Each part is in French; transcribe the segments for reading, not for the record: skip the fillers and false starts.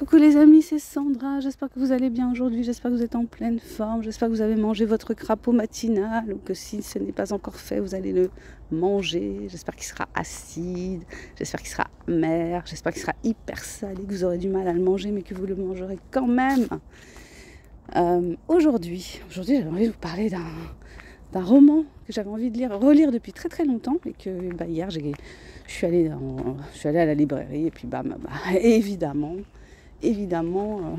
Coucou les amis, c'est Sandra, j'espère que vous allez bien aujourd'hui, j'espère que vous êtes en pleine forme, j'espère que vous avez mangé votre crapaud matinal ou que si ce n'est pas encore fait, vous allez le manger, j'espère qu'il sera acide, j'espère qu'il sera amer, j'espère qu'il sera hyper salé, que vous aurez du mal à le manger mais que vous le mangerez quand même. Aujourd'hui j'avais envie de vous parler d'un roman que j'avais envie de relire depuis très très longtemps et que hier je suis allée à la librairie et puis évidemment,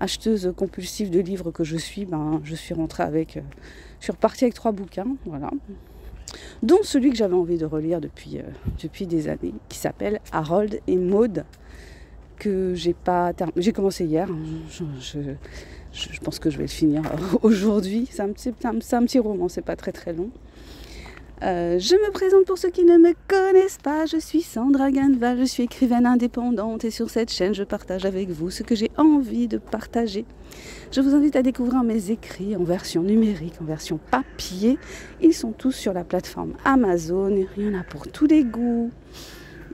acheteuse compulsive de livres que je suis, je suis repartie avec 3 bouquins, voilà, dont celui que j'avais envie de relire depuis des années, qui s'appelle Harold et Maude, que j'ai commencé hier, je pense que je vais le finir aujourd'hui. C'est un petit roman, c'est pas très très long. Je me présente pour ceux qui ne me connaissent pas, je suis Sandra Ganval, je suis écrivaine indépendante et sur cette chaîne je partage avec vous ce que j'ai envie de partager. Je vous invite à découvrir mes écrits en version numérique, en version papier. Ils sont tous sur la plateforme Amazon, il y en a pour tous les goûts.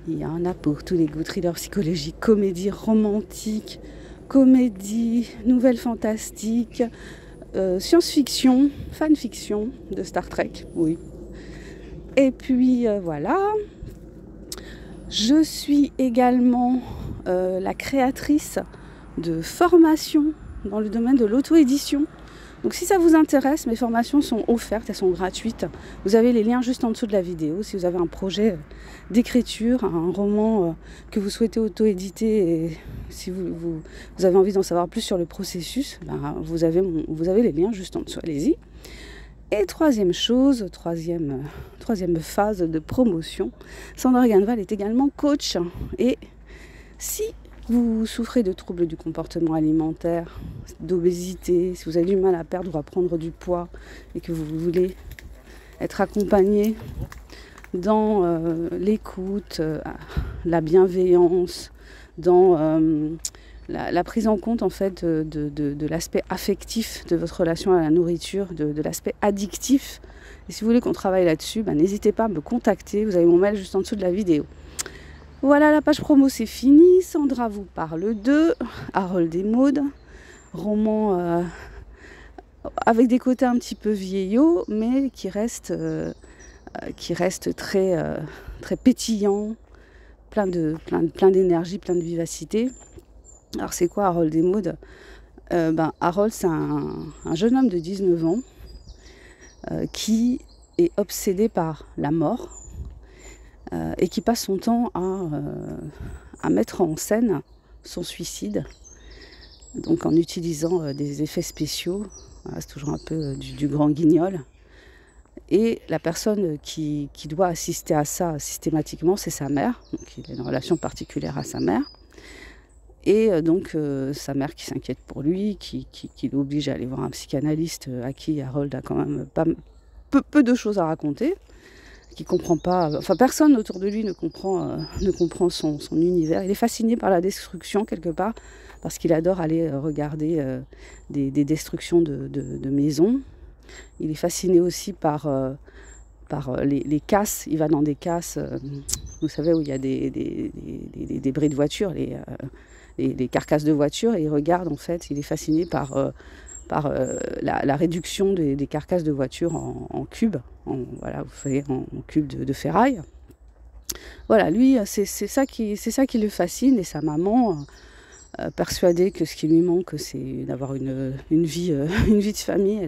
Il y en a pour tous les goûts, thriller psychologique, comédie romantique, comédie, nouvelle fantastique, science-fiction, fanfiction de Star Trek, oui. Et puis voilà, je suis également la créatrice de formations dans le domaine de l'auto-édition. Donc si ça vous intéresse, mes formations sont offertes, elles sont gratuites. Vous avez les liens juste en dessous de la vidéo. Si vous avez un projet d'écriture, un roman que vous souhaitez auto-éditer et si vous avez envie d'en savoir plus sur le processus, vous avez les liens juste en dessous, allez-y. Et troisième phase de promotion, Sandra Ganval est également coach. Et si vous souffrez de troubles du comportement alimentaire, d'obésité, si vous avez du mal à perdre ou à prendre du poids et que vous voulez être accompagné dans l'écoute, la bienveillance, dans la prise en compte en fait de l'aspect affectif de votre relation à la nourriture, de l'aspect addictif. Et si vous voulez qu'on travaille là-dessus, n'hésitez pas à me contacter. Vous avez mon mail juste en dessous de la vidéo. Voilà, la page promo c'est fini. Sandra vous parle de Harold et Maude, roman avec des côtés un petit peu vieillots, mais qui reste très pétillant, plein d'énergie, plein de vivacité. Alors c'est quoi Harold et Maude ? Harold c'est un jeune homme de 19 ans qui est obsédé par la mort et qui passe son temps à mettre en scène son suicide, donc en utilisant des effets spéciaux. Voilà, c'est toujours un peu du grand guignol. Et la personne qui doit assister à ça systématiquement, c'est sa mère. Donc il a une relation particulière à sa mère. Et donc sa mère qui s'inquiète pour lui, qui l'oblige à aller voir un psychanalyste à qui Harold a quand même peu de choses à raconter, qui comprend pas, enfin personne autour de lui ne comprend son univers. Il est fasciné par la destruction quelque part, parce qu'il adore aller regarder des destructions de maisons. Il est fasciné aussi par les casses. Il va dans des casses, vous savez, où il y a des débris de voitures, les carcasses de voitures, et il regarde en fait, il est fasciné par la réduction des carcasses de voitures en cubes, voilà, vous voyez, en cubes de ferraille. Voilà, lui, c'est ça qui le fascine, et sa maman, persuadée que ce qui lui manque, c'est d'avoir une vie de famille,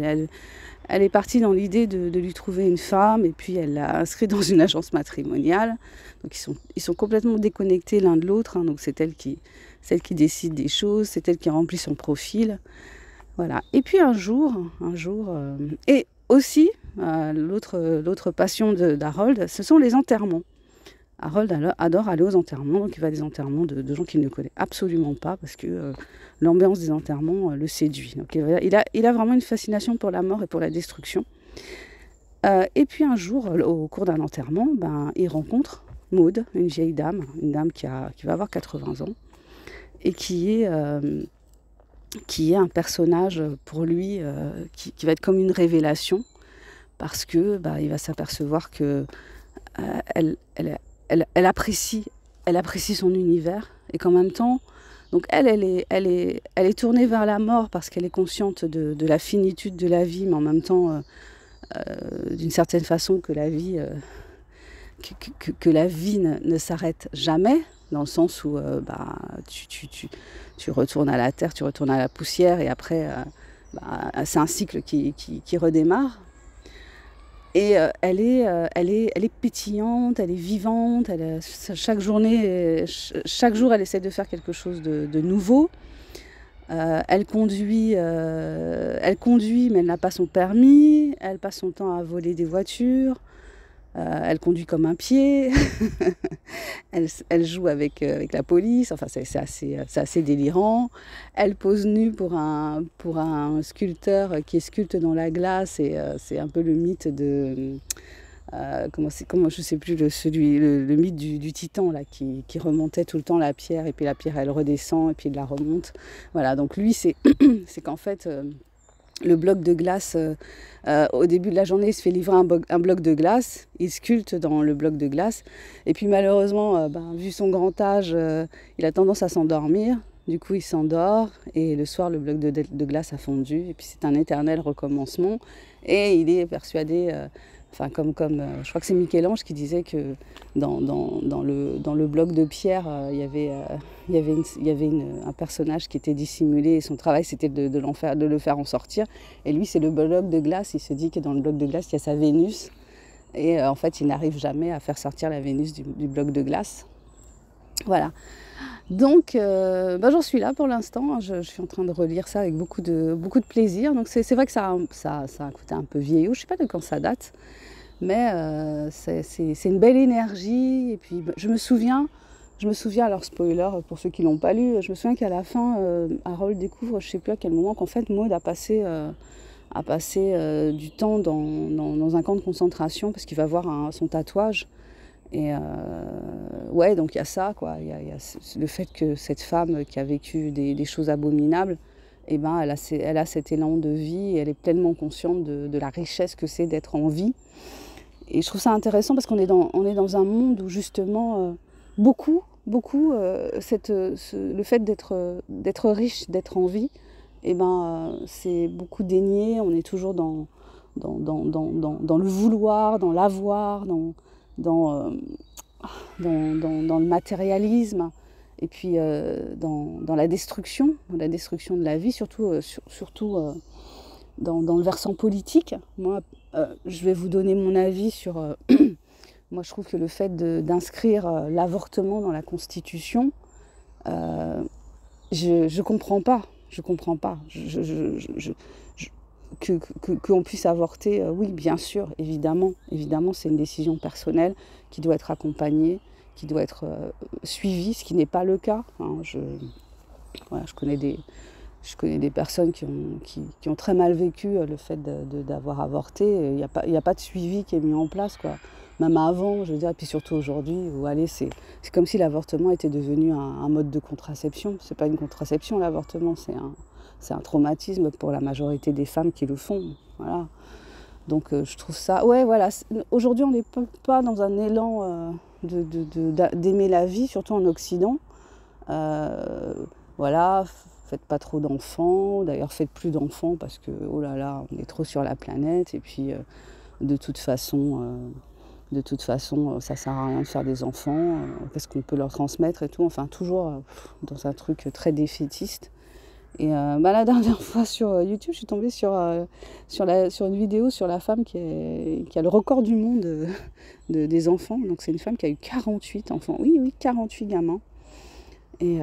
elle est partie dans l'idée de lui trouver une femme, et puis elle l'a inscrit dans une agence matrimoniale. Donc ils sont complètement déconnectés l'un de l'autre, hein, donc c'est elle qui décide des choses, c'est elle qui remplit son profil. Voilà. Et puis un jour, et aussi l'autre passion d'Harold, ce sont les enterrements. Harold adore aller aux enterrements, donc il va à des enterrements de gens qu'il ne connaît absolument pas, parce que l'ambiance des enterrements le séduit. Donc il a vraiment une fascination pour la mort et pour la destruction. Et puis un jour, au cours d'un enterrement, il rencontre Maude, une vieille dame, qui va avoir 80 ans, et qui est un personnage pour lui qui va être comme une révélation, parce que il va s'apercevoir que elle apprécie son univers, et qu'en même temps Donc elle est tournée vers la mort parce qu'elle est consciente de la finitude de la vie, mais en même temps, d'une certaine façon, que la vie, que la vie ne s'arrête jamais, dans le sens où tu retournes à la terre, tu retournes à la poussière, et après, c'est un cycle qui redémarre. Et elle est pétillante, elle est vivante, chaque jour, elle essaie de faire quelque chose de nouveau. Elle conduit, mais elle n'a pas son permis. Elle passe son temps à voler des voitures. Elle conduit comme un pied. Elle joue avec la police. Enfin, c'est assez délirant. Elle pose nue pour un sculpteur qui sculpte dans la glace. Et c'est un peu le mythe de... je sais plus, le mythe du titan là, qui remontait tout le temps la pierre, et puis la pierre elle redescend et puis il la remonte. Voilà, donc lui c'est qu'en fait le bloc de glace, au début de la journée il se fait livrer un bloc de glace, il sculpte dans le bloc de glace, et puis malheureusement vu son grand âge, il a tendance à s'endormir. Du coup, il s'endort, et le soir, le bloc de glace a fondu, et puis c'est un éternel recommencement, et il est persuadé... comme je crois que c'est Michel-Ange qui disait que dans le bloc de pierre, il y avait un personnage qui était dissimulé, et son travail c'était de le faire en sortir. Et lui, c'est le bloc de glace. Il se dit que dans le bloc de glace, il y a sa Vénus. Et en fait, il n'arrive jamais à faire sortir la Vénus du bloc de glace. Voilà. Donc, j'en suis là pour l'instant. Je suis en train de relire ça avec beaucoup de plaisir. Donc, c'est vrai que ça a un côté un peu vieillot. Je ne sais pas de quand ça date, mais c'est une belle énergie. Et puis, je me souviens, alors spoiler pour ceux qui ne l'ont pas lu, je me souviens qu'à la fin, Harold découvre, je ne sais plus à quel moment, qu'en fait, Maud a passé du temps dans un camp de concentration parce qu'il va voir son tatouage. Et ouais, donc il y a ça, quoi. Il y a le fait que cette femme qui a vécu des choses abominables, elle a cet élan de vie, et elle est pleinement consciente de la richesse que c'est d'être en vie. Et je trouve ça intéressant parce qu'on est dans un monde où justement beaucoup le fait d'être riche, d'être en vie, c'est beaucoup dénié. On est toujours dans le vouloir, dans l'avoir, dans le matérialisme, et puis dans la destruction de la vie, surtout dans le versant politique. Moi, je vais vous donner mon avis sur... moi, je trouve que le fait d'inscrire l'avortement dans la Constitution, je comprends pas. Qu'on puisse avorter, oui, bien sûr, évidemment, c'est une décision personnelle qui doit être accompagnée, qui doit être suivie, ce qui n'est pas le cas. Hein. Je connais des personnes qui ont très mal vécu le fait d'avoir avorté. Il n'y a pas de suivi qui est mis en place, quoi. Même avant, je veux dire, et puis surtout aujourd'hui, où c'est comme si l'avortement était devenu un mode de contraception. C'est pas une contraception, l'avortement, c'est un traumatisme pour la majorité des femmes qui le font. Voilà. Donc je trouve ça... Ouais, voilà. Aujourd'hui, on n'est pas dans un élan d'aimer la vie, surtout en Occident. Voilà, faites pas trop d'enfants. D'ailleurs, faites plus d'enfants parce que, oh là là, on est trop sur la planète. Et puis, de toute façon, ça sert à rien de faire des enfants. Qu'est-ce qu'on peut leur transmettre et tout. Enfin, toujours dans un truc très défaitiste. Et la dernière fois sur YouTube, je suis tombée sur une vidéo sur la femme qui a le record du monde des enfants. Donc c'est une femme qui a eu 48 enfants. Oui, 48 gamins. Et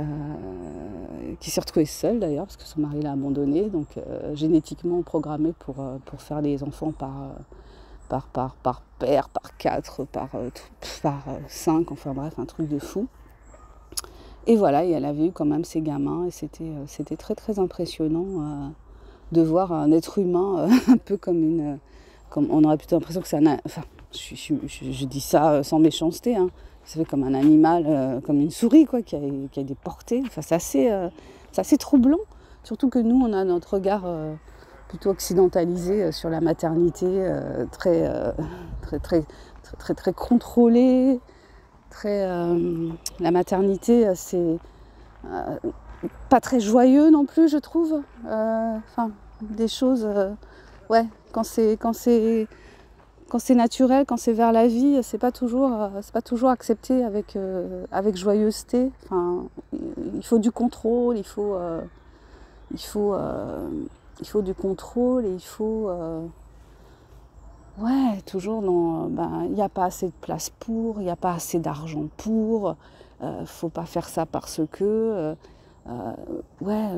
qui s'est retrouvée seule d'ailleurs, parce que son mari l'a abandonnée. Donc génétiquement programmée pour faire des enfants par paire, par 4, par 5, enfin bref, un truc de fou. Et voilà, et elle avait eu quand même ses gamins, et c'était très très impressionnant de voir un être humain un peu comme on aurait plutôt l'impression que c'est enfin, je dis ça sans méchanceté, hein, c'est comme un animal, comme une souris, quoi, qui a des portées. Enfin, c'est assez troublant, surtout que nous, on a notre regard plutôt occidentalisé sur la maternité, très contrôlé. La maternité, c'est pas très joyeux non plus, je trouve. Enfin, des choses, ouais, quand c'est naturel, quand c'est vers la vie, c'est pas toujours accepté avec joyeuseté. Enfin, il faut du contrôle, il faut du contrôle et il faut ouais, toujours dans ben, il n'y a pas assez de place pour, il n'y a pas assez d'argent pour, faut pas faire ça parce que ouais,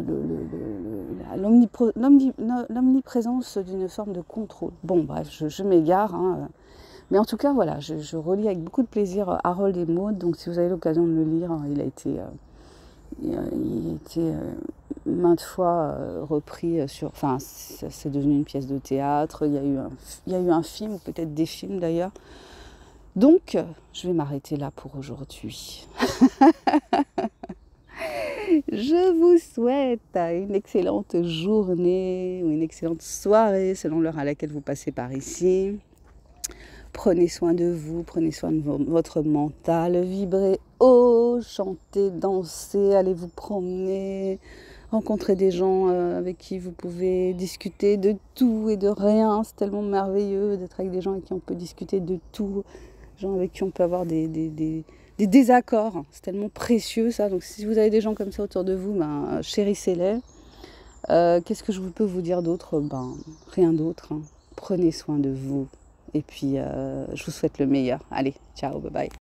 l'omniprésence d'une forme de contrôle. Bon, bref, je m'égare, hein, mais en tout cas, voilà, je relis avec beaucoup de plaisir Harold et Maude, donc si vous avez l'occasion de le lire, il a été maintes fois repris sur... Enfin, c'est devenu une pièce de théâtre, il y a eu un film, ou peut-être des films d'ailleurs. Donc, je vais m'arrêter là pour aujourd'hui. Je vous souhaite une excellente journée ou une excellente soirée selon l'heure à laquelle vous passez par ici. Prenez soin de vous, prenez soin de votre mental, vibrez haut, chantez, dansez, allez vous promener, rencontrez des gens avec qui vous pouvez discuter de tout et de rien. C'est tellement merveilleux d'être avec des gens avec qui on peut discuter de tout, des gens avec qui on peut avoir des désaccords. C'est tellement précieux ça. Donc si vous avez des gens comme ça autour de vous, ben, chérissez-les. Qu'est-ce que je peux vous dire d'autre? Ben, rien d'autre, hein. Prenez soin de vous. Et puis, je vous souhaite le meilleur. Allez, ciao, bye bye.